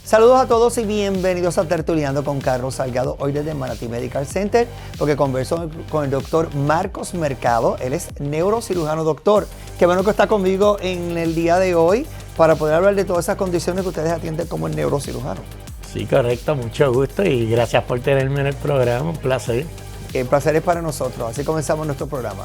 Saludos a todos y bienvenidos a Tertuliando con Carlos Salgado, hoy desde Manatí Medical Center, porque converso con el doctor Marcos Mercado. Él es neurocirujano. Doctor, qué bueno que está conmigo en el día de hoy para poder hablar de todas esas condiciones que ustedes atienden como el neurocirujano. Sí, correcto, mucho gusto y gracias por tenerme en el programa, un placer. El placer es para nosotros, así comenzamos nuestro programa.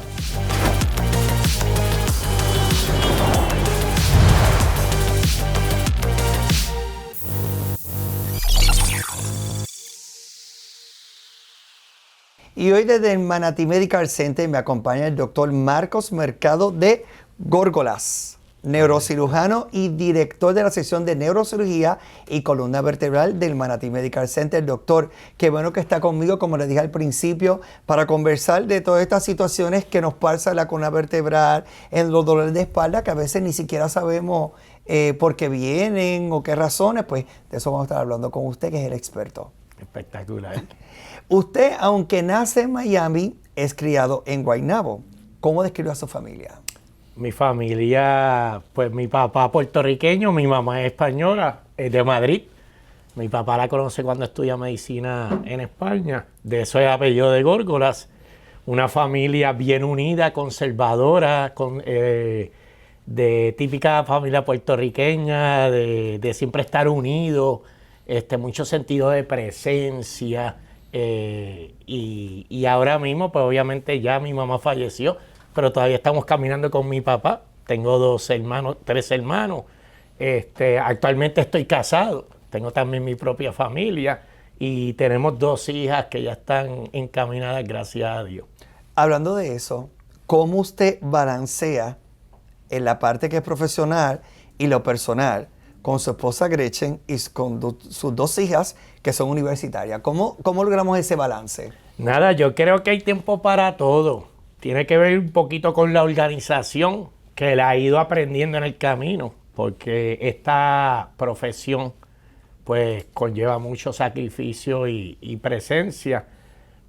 Y hoy desde el Manatí Medical Center me acompaña el doctor Marcos Mercado de Górgolas, neurocirujano y director de la sección de neurocirugía y columna vertebral del Manatí Medical Center. Doctor, qué bueno que está conmigo, como les dije al principio, para conversar de todas estas situaciones que nos pasa en la columna vertebral, en los dolores de espalda, que a veces ni siquiera sabemos por qué vienen o qué razones. Pues de eso vamos a estar hablando con usted, que es el experto. Espectacular. Usted, aunque nace en Miami, es criado en Guaynabo. ¿Cómo describe a su familia? Mi familia, pues mi papá puertorriqueño, mi mamá es española, es de Madrid. Mi papá la conoce cuando estudia medicina en España. De eso es apellido de Górgolas. Una familia bien unida, conservadora, de típica familia puertorriqueña, de siempre estar unidos, mucho sentido de presencia. Y ahora mismo, pues obviamente ya mi mamá falleció, pero todavía estamos caminando con mi papá. Tengo tres hermanos. Actualmente estoy casado, tengo también mi propia familia y tenemos 2 hijas que ya están encaminadas, gracias a Dios. Hablando de eso, ¿cómo usted balancea en la parte que es profesional y lo personal con su esposa Gretchen y con sus 2 hijas que son universitarias? ¿Cómo logramos ese balance? Nada, yo creo que hay tiempo para todo. Tiene que ver un poquito con la organización que la he ido aprendiendo en el camino, porque esta profesión pues conlleva mucho sacrificio y presencia,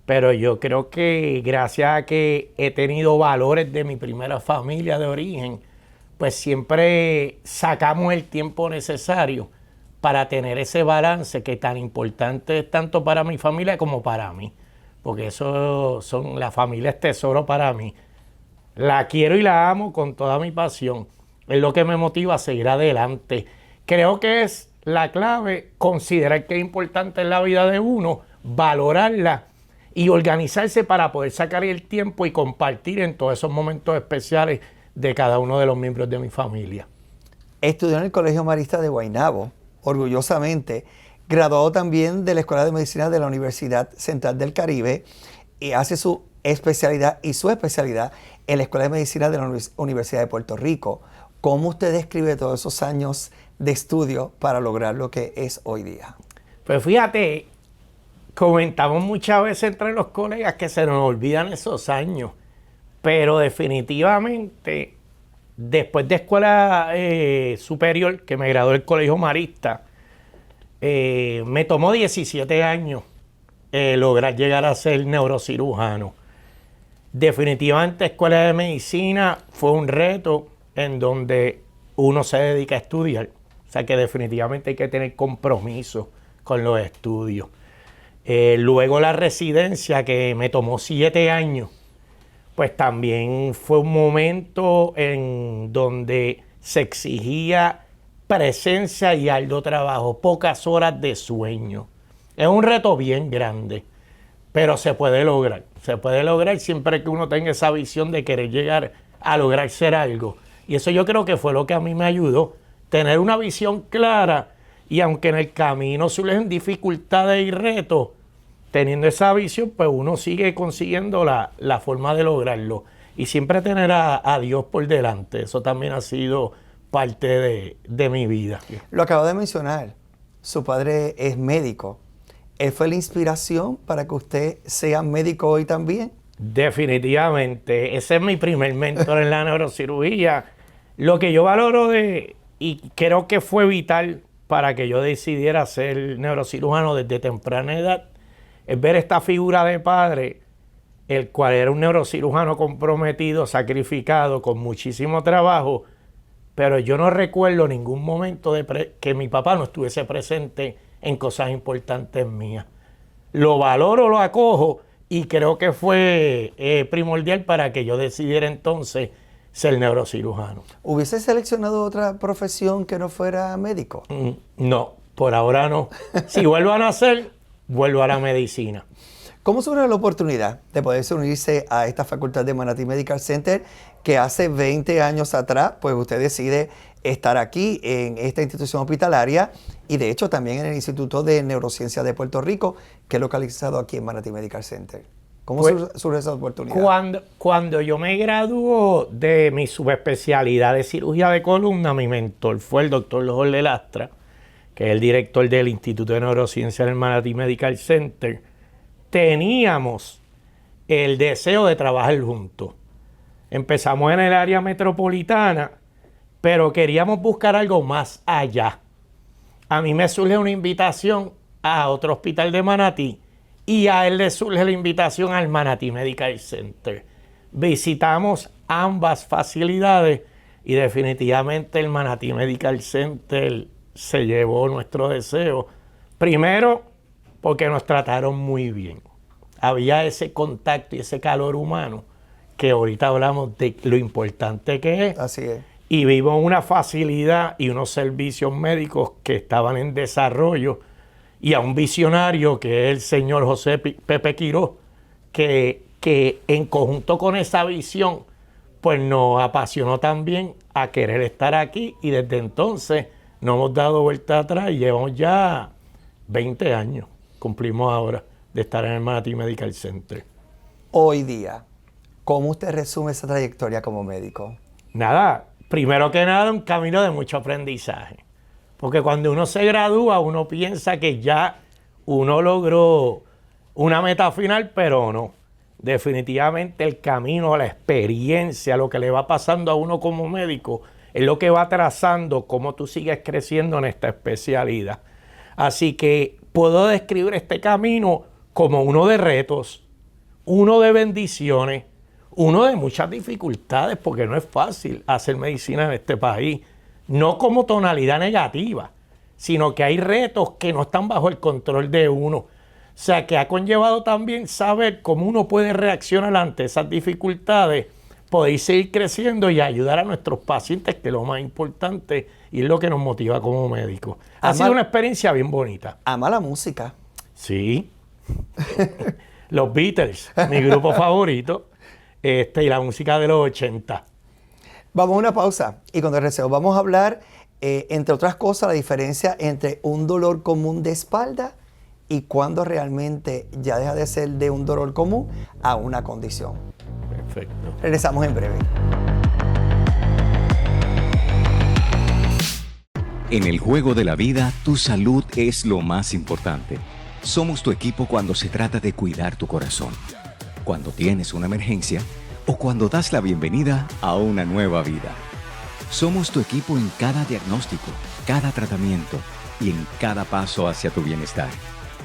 pero yo creo que gracias a que he tenido valores de mi primera familia de origen, pues siempre sacamos el tiempo necesario para tener ese balance que tan importante es tanto para mi familia como para mí. Porque la familia es tesoro para mí. La quiero y la amo con toda mi pasión. Es lo que me motiva a seguir adelante. Creo que es la clave considerar que es importante en la vida de uno, valorarla y organizarse para poder sacar el tiempo y compartir en todos esos momentos especiales de cada uno de los miembros de mi familia. Estudió en el Colegio Marista de Guaynabo, orgullosamente, graduado también de la Escuela de Medicina de la Universidad Central del Caribe y hace su especialidad en la Escuela de Medicina de la Universidad de Puerto Rico. ¿Cómo usted describe todos esos años de estudio para lograr lo que es hoy día? Pues fíjate, comentamos muchas veces entre los colegas que se nos olvidan esos años. Pero definitivamente, después de escuela superior, que me gradué del Colegio Marista, me tomó 17 años lograr llegar a ser neurocirujano. Definitivamente, escuela de medicina fue un reto en donde uno se dedica a estudiar. O sea que definitivamente hay que tener compromiso con los estudios. Luego la residencia, que me tomó 7 años. Pues también fue un momento en donde se exigía presencia y arduo trabajo, pocas horas de sueño. Es un reto bien grande, pero se puede lograr. Se puede lograr siempre que uno tenga esa visión de querer llegar a lograr ser algo. Y eso yo creo que fue lo que a mí me ayudó, tener una visión clara, y aunque en el camino surgen dificultades y retos, teniendo esa visión, pues uno sigue consiguiendo la forma de lograrlo. Y siempre tener a Dios por delante. Eso también ha sido parte de mi vida. Lo acabo de mencionar. Su padre es médico. ¿Él fue la inspiración para que usted sea médico hoy también? Definitivamente. Ese es mi primer mentor en la neurocirugía. Lo que yo valoro y creo que fue vital para que yo decidiera ser neurocirujano desde temprana edad, es ver esta figura de padre, el cual era un neurocirujano comprometido, sacrificado, con muchísimo trabajo, pero yo no recuerdo ningún momento que mi papá no estuviese presente en cosas importantes mías. Lo valoro, lo acojo y creo que fue primordial para que yo decidiera entonces ser neurocirujano. ¿Hubiese seleccionado otra profesión que no fuera médico? No, por ahora no. Si vuelvo a nacer, vuelvo a la medicina. ¿Cómo surge la oportunidad de poder unirse a esta facultad de Manatí Medical Center que hace 20 años atrás, pues usted decide estar aquí en esta institución hospitalaria y de hecho también en el Instituto de Neurociencia de Puerto Rico, que es localizado aquí en Manatí Medical Center? ¿Cómo surge esa oportunidad? Cuando yo me graduó de mi subespecialidad de cirugía de columna, mi mentor fue el doctor Jorge Lastra, que es el director del Instituto de Neurociencia del Manatí Medical Center. Teníamos el deseo de trabajar juntos. Empezamos en el área metropolitana, pero queríamos buscar algo más allá. A mí me surge una invitación a otro hospital de Manatí y a él le surge la invitación al Manatí Medical Center. Visitamos ambas facilidades y definitivamente el Manatí Medical Center se llevó nuestro deseo. Primero, porque nos trataron muy bien. Había ese contacto y ese calor humano que ahorita hablamos de lo importante que es. Así es. Y vimos una facilidad y unos servicios médicos que estaban en desarrollo y a un visionario que es el señor José Pepe Quiroz, que en conjunto con esa visión pues nos apasionó también a querer estar aquí y desde entonces no hemos dado vuelta atrás y llevamos ya 20 años, cumplimos ahora, de estar en el Manatí Medical Center. Hoy día, ¿cómo usted resume esa trayectoria como médico? Nada, primero que nada un camino de mucho aprendizaje, porque cuando uno se gradúa uno piensa que ya uno logró una meta final, pero no. Definitivamente el camino, la experiencia, lo que le va pasando a uno como médico es lo que va trazando cómo tú sigues creciendo en esta especialidad. Así que puedo describir este camino como uno de retos, uno de bendiciones, uno de muchas dificultades, porque no es fácil hacer medicina en este país. No como tonalidad negativa, sino que hay retos que no están bajo el control de uno. O sea, que ha conllevado también saber cómo uno puede reaccionar ante esas dificultades, poder seguir creciendo y ayudar a nuestros pacientes, que es lo más importante y es lo que nos motiva como médicos. Ha sido una experiencia bien bonita. Ama la música. Sí. Los Beatles, mi grupo favorito, y la música de los 80. Vamos a una pausa y cuando regresemos vamos a hablar, entre otras cosas, la diferencia entre un dolor común de espalda y cuando realmente ya deja de ser de un dolor común a una condición. Perfecto. Regresamos en breve. En el juego de la vida, tu salud es lo más importante. Somos tu equipo cuando se trata de cuidar tu corazón, cuando tienes una emergencia o cuando das la bienvenida a una nueva vida. Somos tu equipo en cada diagnóstico, cada tratamiento y en cada paso hacia tu bienestar.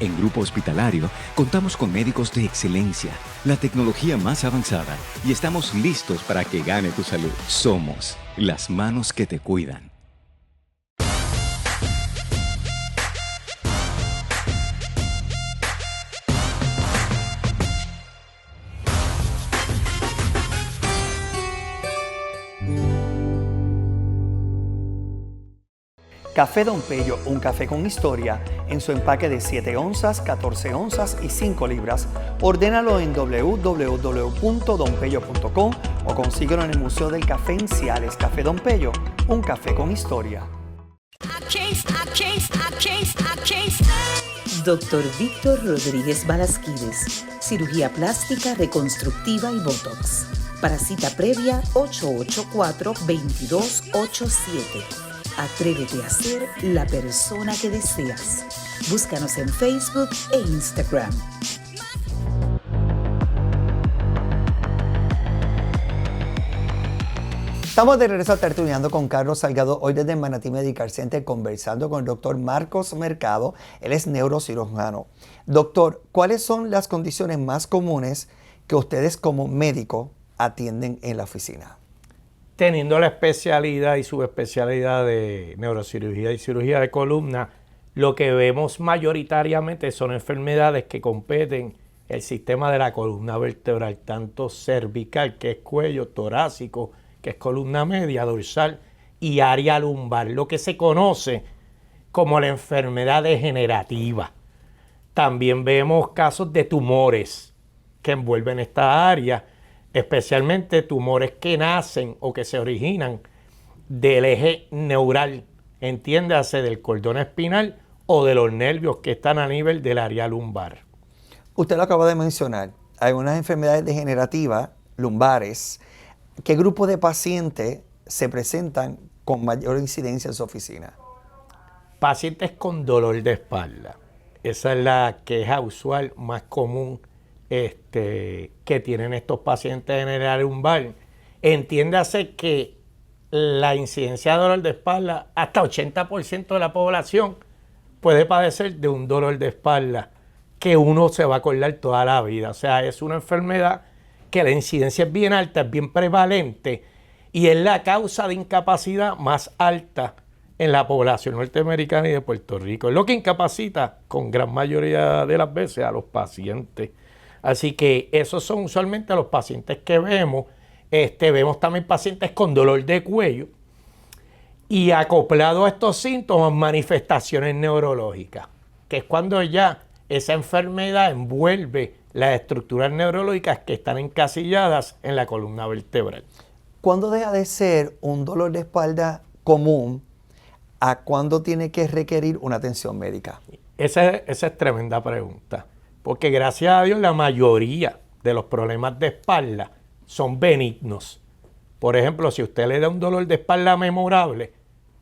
En Grupo Hospitalario contamos con médicos de excelencia, la tecnología más avanzada y estamos listos para que gane tu salud. Somos las manos que te cuidan. Café Don Pello, un café con historia, en su empaque de 7 onzas, 14 onzas y 5 libras. Ordénalo en www.donpello.com o consíguelo en el Museo del Café en Ciales. Café Don Pello, un café con historia. Dr. Víctor Rodríguez Balasquides, cirugía plástica, reconstructiva y botox. Para cita previa, 884-2287. Atrévete a ser la persona que deseas. Búscanos en Facebook e Instagram. Estamos de regreso tertuliando con Carlos Salgado, hoy desde Manatí Medical Center, conversando con el doctor Marcos Mercado. Él es neurocirujano. Doctor, ¿cuáles son las condiciones más comunes que ustedes como médico atienden en la oficina? Teniendo la especialidad y subespecialidad de neurocirugía y cirugía de columna, lo que vemos mayoritariamente son enfermedades que competen el sistema de la columna vertebral, tanto cervical, que es cuello, torácico, que es columna media, dorsal, y área lumbar, lo que se conoce como la enfermedad degenerativa. También vemos casos de tumores que envuelven esta área, especialmente tumores que nacen o que se originan del eje neural, entiéndase del cordón espinal o de los nervios que están a nivel del área lumbar. Usted lo acaba de mencionar, hay unas enfermedades degenerativas lumbares. ¿Qué grupo de pacientes se presentan con mayor incidencia en su oficina? Pacientes con dolor de espalda. Esa es la queja usual más común que tienen estos pacientes en el área lumbar. Entiéndase que la incidencia de dolor de espalda, hasta 80% de la población puede padecer de un dolor de espalda que uno se va a acordar toda la vida. O sea, es una enfermedad que la incidencia es bien alta, es bien prevalente y es la causa de incapacidad más alta en la población norteamericana y de Puerto Rico. Es lo que incapacita con gran mayoría de las veces a los pacientes. Así que esos son usualmente los pacientes que vemos. Vemos también pacientes con dolor de cuello y acoplado a estos síntomas, manifestaciones neurológicas, que es cuando ya esa enfermedad envuelve las estructuras neurológicas que están encasilladas en la columna vertebral. ¿Cuándo deja de ser un dolor de espalda común a cuándo tiene que requerir una atención médica? Esa es tremenda pregunta, porque gracias a Dios la mayoría de los problemas de espalda son benignos. Por ejemplo, si usted le da un dolor de espalda memorable,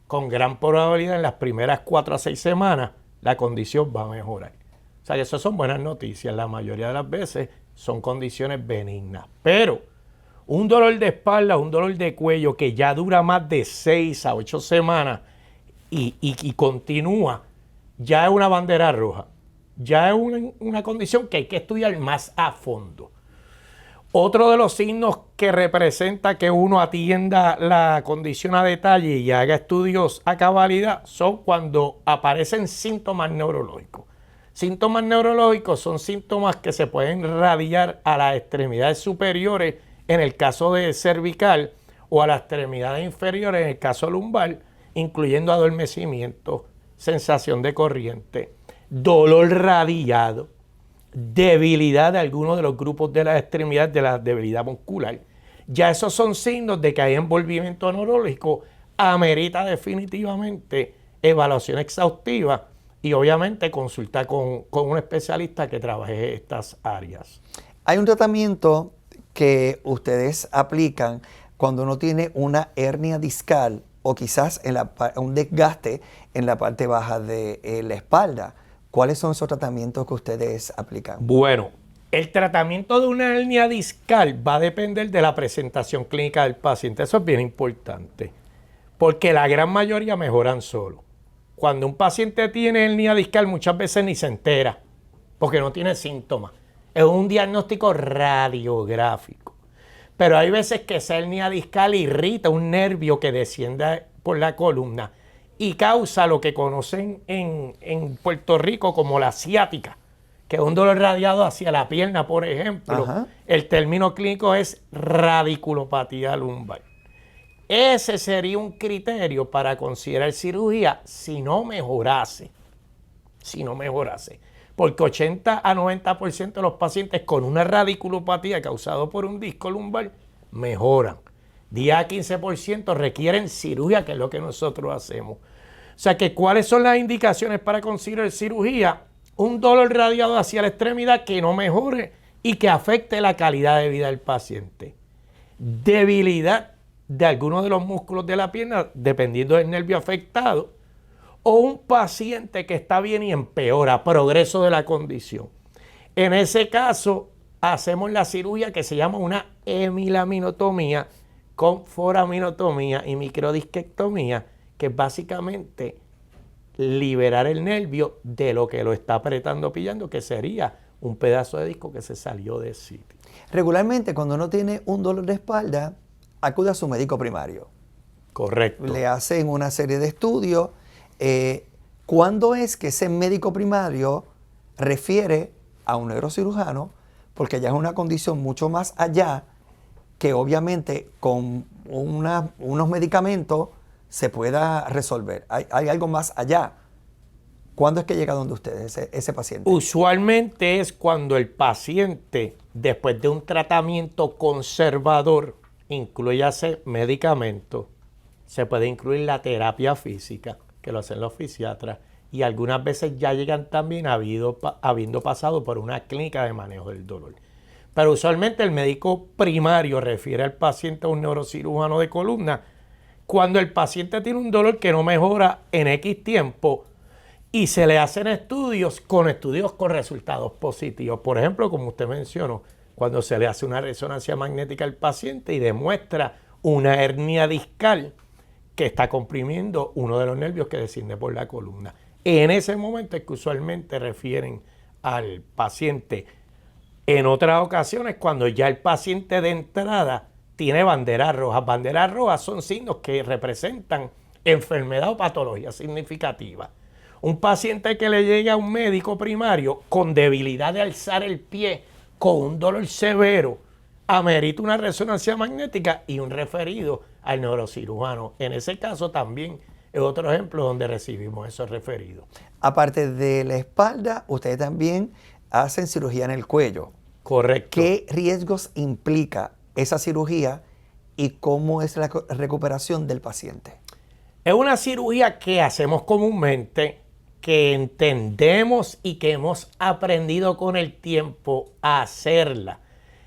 con gran probabilidad en las primeras 4 a 6 semanas la condición va a mejorar. O sea que eso son buenas noticias. La mayoría de las veces son condiciones benignas. Pero un dolor de espalda, un dolor de cuello que ya dura más de 6 a 8 semanas y continúa, ya es una bandera roja. Ya es una condición que hay que estudiar más a fondo. Otro de los signos que representa que uno atienda la condición a detalle y haga estudios a cabalidad son cuando aparecen síntomas neurológicos. Síntomas neurológicos son síntomas que se pueden radiar a las extremidades superiores en el caso de cervical o a las extremidades inferiores en el caso lumbar, incluyendo adormecimiento, sensación de corriente, dolor radiado, debilidad de algunos de los grupos de las extremidades, de la debilidad muscular. Ya esos son signos de que hay envolvimiento neurológico, amerita definitivamente evaluación exhaustiva y obviamente consultar con un especialista que trabaje estas áreas. Hay un tratamiento que ustedes aplican cuando uno tiene una hernia discal o quizás un desgaste en la parte baja de la espalda. ¿Cuáles son esos tratamientos que ustedes aplican? Bueno, el tratamiento de una hernia discal va a depender de la presentación clínica del paciente. Eso es bien importante, porque la gran mayoría mejoran solo. Cuando un paciente tiene hernia discal, muchas veces ni se entera, porque no tiene síntomas. Es un diagnóstico radiográfico. Pero hay veces que esa hernia discal irrita un nervio que desciende por la columna y causa lo que conocen en Puerto Rico como la ciática, que es un dolor radiado hacia la pierna, por ejemplo. Ajá. El término clínico es radiculopatía lumbar. Ese sería un criterio para considerar cirugía si no mejorase. Porque 80 a 90% de los pacientes con una radiculopatía causada por un disco lumbar mejoran. 10 a 15% requieren cirugía, que es lo que nosotros hacemos. O sea que, ¿cuáles son las indicaciones para considerar cirugía? Un dolor radiado hacia la extremidad que no mejore y que afecte la calidad de vida del paciente. Debilidad de algunos de los músculos de la pierna, dependiendo del nervio afectado. O un paciente que está bien y empeora, progreso de la condición. En ese caso, hacemos la cirugía que se llama una hemilaminotomía con foraminotomía y microdisquectomía, que es básicamente liberar el nervio de lo que lo está apretando, pillando, que sería un pedazo de disco que se salió de sitio. Regularmente, cuando uno tiene un dolor de espalda, acude a su médico primario. Correcto. Le hacen una serie de estudios. ¿Cuándo es que ese médico primario refiere a un neurocirujano? Porque ya es una condición mucho más allá que obviamente con unos medicamentos se pueda resolver. Hay algo más allá. ¿Cuándo es que llega donde ustedes ese paciente? Usualmente es cuando el paciente, después de un tratamiento conservador, incluyase medicamentos, se puede incluir la terapia física, que lo hacen los fisiatras, y algunas veces ya llegan también habiendo pasado por una clínica de manejo del dolor. Pero usualmente el médico primario refiere al paciente a un neurocirujano de columna cuando el paciente tiene un dolor que no mejora en X tiempo y se le hacen estudios con resultados positivos. Por ejemplo, como usted mencionó, cuando se le hace una resonancia magnética al paciente y demuestra una hernia discal que está comprimiendo uno de los nervios que desciende por la columna. En ese momento es que usualmente refieren al paciente. En otras ocasiones, cuando ya el paciente de entrada tiene banderas rojas. Banderas rojas son signos que representan enfermedad o patología significativa. Un paciente que le llega a un médico primario con debilidad de alzar el pie, con un dolor severo, amerita una resonancia magnética y un referido al neurocirujano. En ese caso también es otro ejemplo donde recibimos esos referidos. Aparte de la espalda, ustedes también hacen cirugía en el cuello. Correcto. ¿Qué riesgos implica esa cirugía y cómo es la recuperación del paciente? Es una cirugía que hacemos comúnmente, que entendemos y que hemos aprendido con el tiempo a hacerla.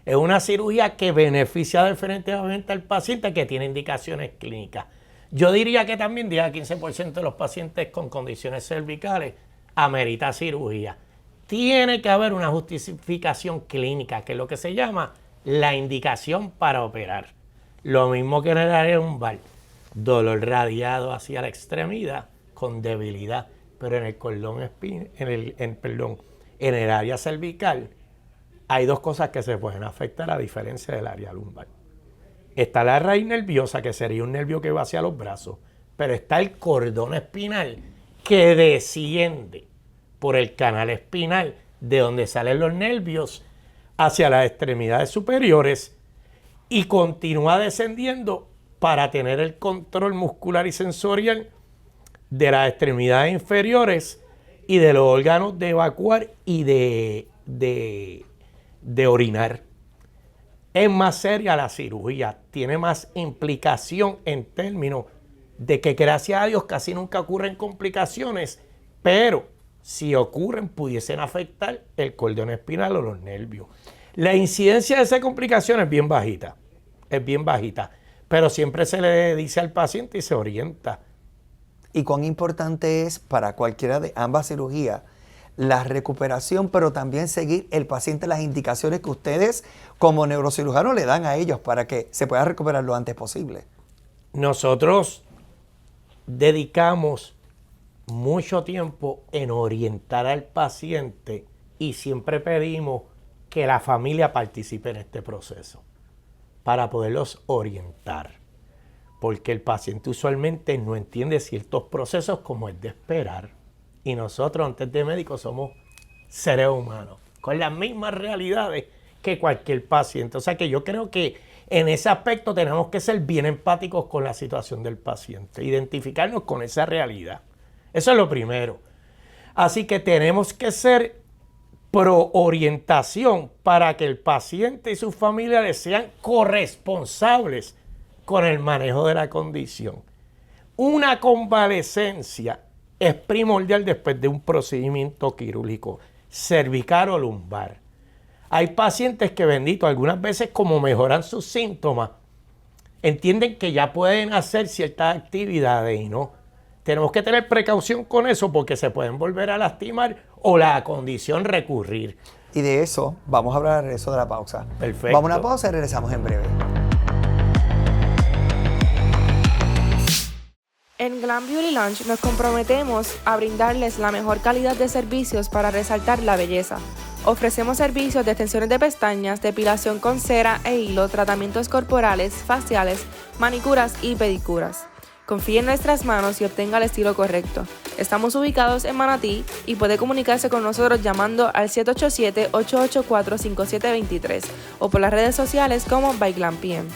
Es una cirugía que beneficia definitivamente al paciente que tiene indicaciones clínicas. Yo diría que también 10 a 15% de los pacientes con condiciones cervicales amerita cirugía. Tiene que haber una justificación clínica, que es lo que se llama la indicación para operar. Lo mismo que en el área lumbar, dolor radiado hacia la extremidad con debilidad, pero en el cordón en el área cervical hay dos cosas que se pueden afectar a diferencia del área lumbar. Está la raíz nerviosa, que sería un nervio que va hacia los brazos, pero está el cordón espinal que desciende por el canal espinal, de donde salen los nervios hacia las extremidades superiores y continúa descendiendo para tener el control muscular y sensorial de las extremidades inferiores y de los órganos de evacuar y de orinar. Es más seria la cirugía, tiene más implicación en términos de que gracias a Dios casi nunca ocurren complicaciones, pero si ocurren pudiesen afectar el cordón espinal o los nervios. La incidencia de esa complicación es bien bajita, pero siempre se le dice al paciente y se orienta. ¿Y cuán importante es para cualquiera de ambas cirugías la recuperación, pero también seguir el paciente las indicaciones que ustedes como neurocirujanos le dan a ellos para que se pueda recuperar lo antes posible? Nosotros dedicamos mucho tiempo en orientar al paciente y siempre pedimos que la familia participe en este proceso para poderlos orientar, porque el paciente usualmente no entiende ciertos procesos como es de esperar, y nosotros antes de médicos somos seres humanos con las mismas realidades que cualquier paciente. O sea que yo creo que en ese aspecto tenemos que ser bien empáticos con la situación del paciente, identificarnos con esa realidad. Eso es lo primero. Así que tenemos que ser pro orientación para que el paciente y sus familiares sean corresponsables con el manejo de la condición. Una convalecencia es primordial después de un procedimiento quirúrgico, cervical o lumbar. Hay pacientes que, bendito, algunas veces como mejoran sus síntomas, entienden que ya pueden hacer ciertas actividades y no. Tenemos que tener precaución con eso porque se pueden volver a lastimar o la condición recurrir. Y de eso vamos a hablar de la pausa. Perfecto. Vamos a una pausa y regresamos en breve. En Glam Beauty Lounge nos comprometemos a brindarles la mejor calidad de servicios para resaltar la belleza. Ofrecemos servicios de extensiones de pestañas, depilación con cera e hilo, tratamientos corporales, faciales, manicuras y pedicuras. Confíe en nuestras manos y obtenga el estilo correcto. Estamos ubicados en Manatí y puede comunicarse con nosotros llamando al 787-884-5723 o por las redes sociales como By Glam PM.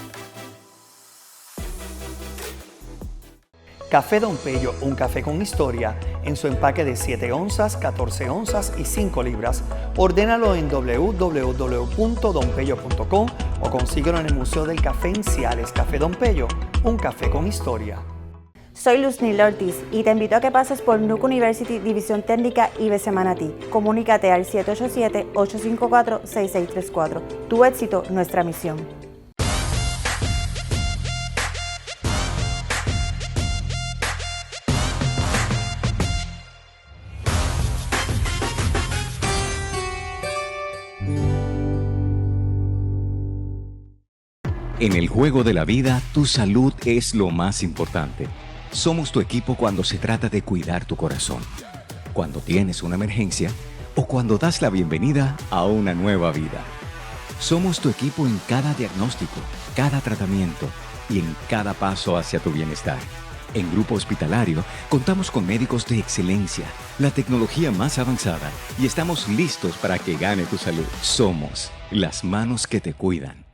Café Don Pello, un café con historia, en su empaque de 7 onzas, 14 onzas y 5 libras. Ordénalo en www.donpello.com o consíguelo en el Museo del Café en Ciales. Café Don Pello, un café con historia. Soy Luzniel Ortiz y te invito a que pases por Nuke University División Técnica IBC Manatí. Comunícate al 787-854-6634. Tu éxito, nuestra misión. En el juego de la vida, tu salud es lo más importante. Somos tu equipo cuando se trata de cuidar tu corazón, cuando tienes una emergencia o cuando das la bienvenida a una nueva vida. Somos tu equipo en cada diagnóstico, cada tratamiento y en cada paso hacia tu bienestar. En Grupo Hospitalario contamos con médicos de excelencia, la tecnología más avanzada y estamos listos para que gane tu salud. Somos las manos que te cuidan.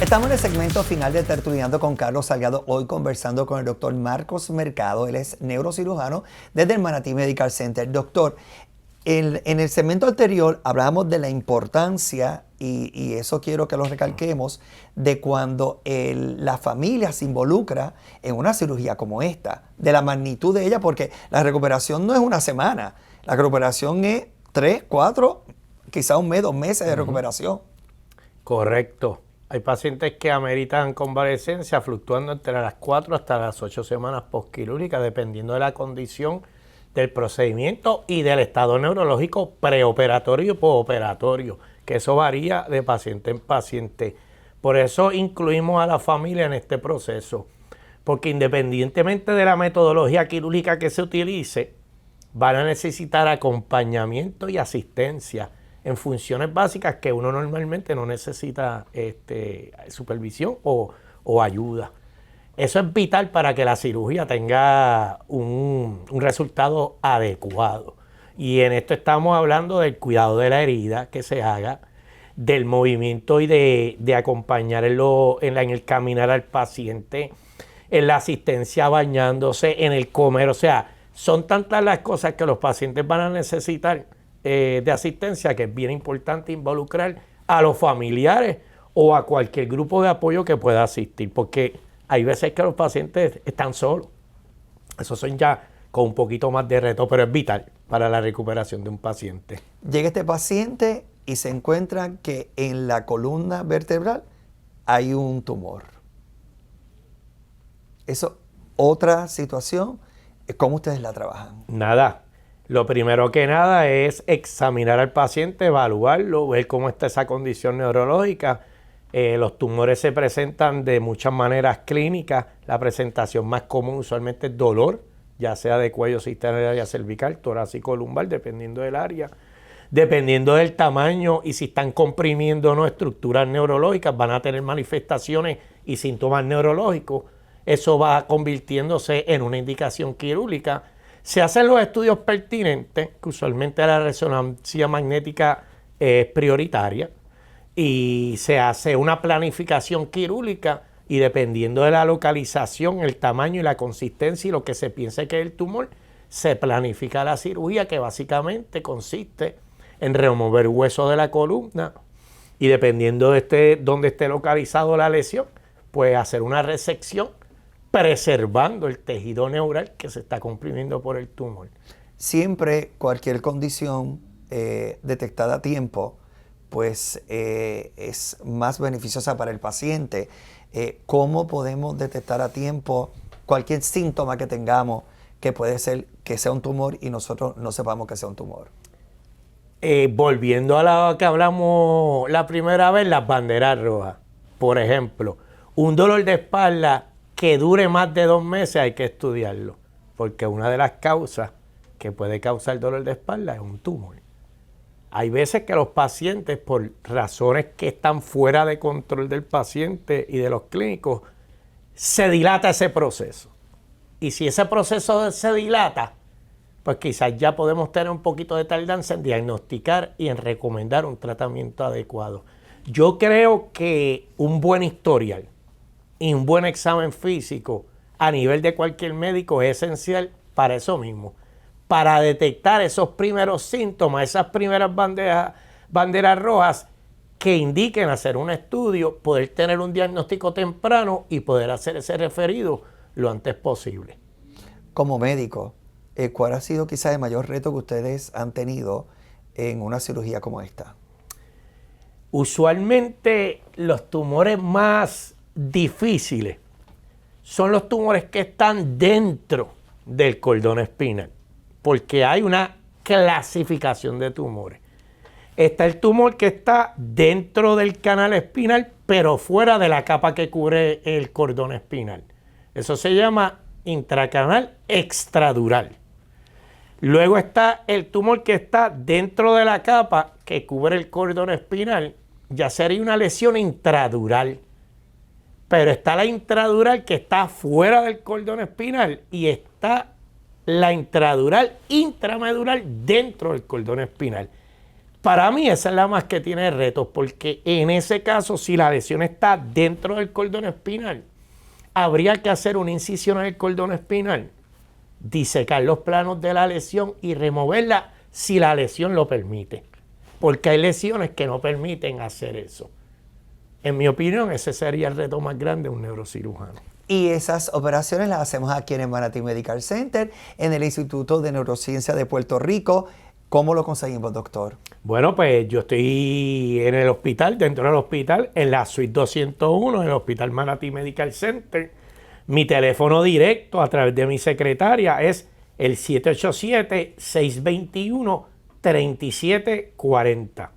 Estamos en el segmento final de Tertuliando con Carlos Salgado, hoy conversando con el doctor Marcos Mercado. Él es neurocirujano desde el Manatí Medical Center. Doctor, en el segmento anterior hablábamos de la importancia, y eso quiero que lo recalquemos, de cuando la familia se involucra en una cirugía como esta, de la magnitud de ella, porque la recuperación no es una semana, la recuperación es 3, 4, quizá un mes, 2 meses de recuperación. Correcto. Hay pacientes que ameritan convalecencia fluctuando entre las 4 hasta las 8 semanas postquirúrgicas, dependiendo de la condición del procedimiento y del estado neurológico preoperatorio y postoperatorio, que eso varía de paciente en paciente. Por eso incluimos a la familia en este proceso, porque independientemente de la metodología quirúrgica que se utilice, van a necesitar acompañamiento y asistencia en funciones básicas que uno normalmente no necesita supervisión o ayuda. Eso es vital para que la cirugía tenga un resultado adecuado. Y en esto estamos hablando del cuidado de la herida que se haga, del movimiento y de acompañar en el caminar al paciente, en la asistencia bañándose, en el comer. O sea, son tantas las cosas que los pacientes van a necesitar de asistencia que es bien importante involucrar a los familiares o a cualquier grupo de apoyo que pueda asistir, porque hay veces que los pacientes están solos. Esos son ya con un poquito más de reto, pero es vital para la recuperación de un paciente. Llega este paciente y se encuentra que en la columna vertebral hay un tumor. Eso, otra situación, ¿cómo ustedes la trabajan? Nada. Lo primero que nada es examinar al paciente, evaluarlo, ver cómo está esa condición neurológica. Los tumores se presentan de muchas maneras clínicas. La presentación más común usualmente es dolor, ya sea de cuello, sistema área cervical, torácico, lumbar, dependiendo del área. Dependiendo del tamaño y si están comprimiendo o no estructuras neurológicas, van a tener manifestaciones y síntomas neurológicos. Eso va convirtiéndose en una indicación quirúrgica. Se hacen los estudios pertinentes, que usualmente la resonancia magnética es prioritaria, y se hace una planificación quirúrgica y dependiendo de la localización, el tamaño y la consistencia y lo que se piense que es el tumor, se planifica la cirugía, que básicamente consiste en remover hueso de la columna y dependiendo de dónde esté localizado la lesión, pues hacer una resección preservando el tejido neural que se está comprimiendo por el tumor. Siempre cualquier condición detectada a tiempo, pues es más beneficiosa para el paciente. ¿Cómo podemos detectar a tiempo cualquier síntoma que tengamos que puede ser que sea un tumor y nosotros no sepamos que sea un tumor? Volviendo a lo que hablamos la primera vez, las banderas rojas. Por ejemplo, un dolor de espalda que dure más de 2 meses hay que estudiarlo, porque una de las causas que puede causar dolor de espalda es un tumor. Hay veces que los pacientes, por razones que están fuera de control del paciente y de los clínicos, se dilata ese proceso. Y si ese proceso se dilata, pues quizás ya podemos tener un poquito de tardanza en diagnosticar y en recomendar un tratamiento adecuado. Yo creo que un buen historial y un buen examen físico a nivel de cualquier médico es esencial para eso mismo, para detectar esos primeros síntomas, esas primeras banderas rojas que indiquen hacer un estudio, poder tener un diagnóstico temprano y poder hacer ese referido lo antes posible. Como médico, ¿cuál ha sido quizás el mayor reto que ustedes han tenido en una cirugía como esta? Usualmente los tumores más difíciles son los tumores que están dentro del cordón espinal, porque hay una clasificación de tumores. Está el tumor que está dentro del canal espinal, pero fuera de la capa que cubre el cordón espinal. Eso se llama intracanal extradural. Luego está el tumor que está dentro de la capa que cubre el cordón espinal, ya sería una lesión intradural. Pero está la intradural que está fuera del cordón espinal y está la intradural intramedular dentro del cordón espinal. Para mí esa es la más que tiene retos, porque en ese caso, si la lesión está dentro del cordón espinal, habría que hacer una incisión en el cordón espinal, disecar los planos de la lesión y removerla si la lesión lo permite, porque hay lesiones que no permiten hacer eso. En mi opinión, ese sería el reto más grande de un neurocirujano. Y esas operaciones las hacemos aquí en el Manatí Medical Center, en el Instituto de Neurociencia de Puerto Rico. ¿Cómo lo conseguimos, doctor? Bueno, pues yo estoy en el hospital, dentro del hospital, en la suite 201, en el Hospital Manatí Medical Center. Mi teléfono directo a través de mi secretaria es el 787-621-3740.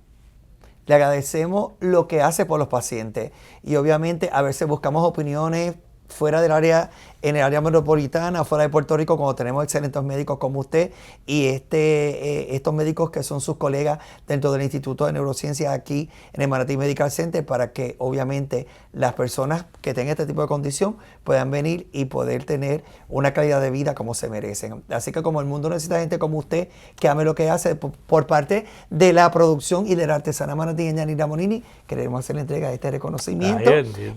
Le agradecemos lo que hace por los pacientes y obviamente a veces buscamos opiniones fuera del área, en el área metropolitana, fuera de Puerto Rico, cuando tenemos excelentes médicos como usted y estos médicos que son sus colegas dentro del Instituto de Neurociencia aquí en el Manatí Medical Center, para que obviamente las personas que tengan este tipo de condición puedan venir y poder tener una calidad de vida como se merecen. Así que como el mundo necesita gente como usted que ame lo que hace, por parte de la producción y de la artesana manatieña Nira Monini, queremos hacer la entrega de este reconocimiento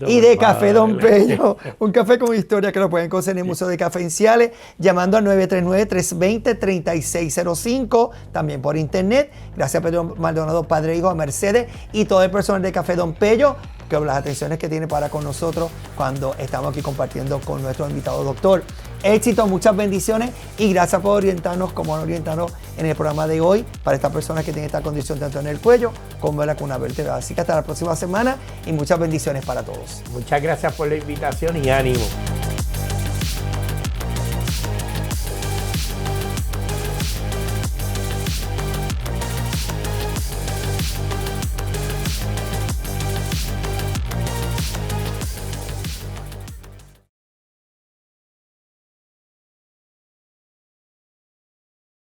y de Café Don Pello, un café con historia que lo pueden conseguir en el Museo de Café en Ciales, llamando al 939-320-3605, también por internet. Gracias a Pedro Maldonado, padre e hijo, a Mercedes y todo el personal de Café Don Pello, que las atenciones que tiene para con nosotros cuando estamos aquí compartiendo con nuestro invitado doctor. Éxito, muchas bendiciones y gracias por orientarnos como han orientado en el programa de hoy para estas personas que tienen esta condición tanto en el cuello como en la columna vertebral. Así que hasta la próxima semana y muchas bendiciones para todos. Muchas gracias por la invitación y ánimo.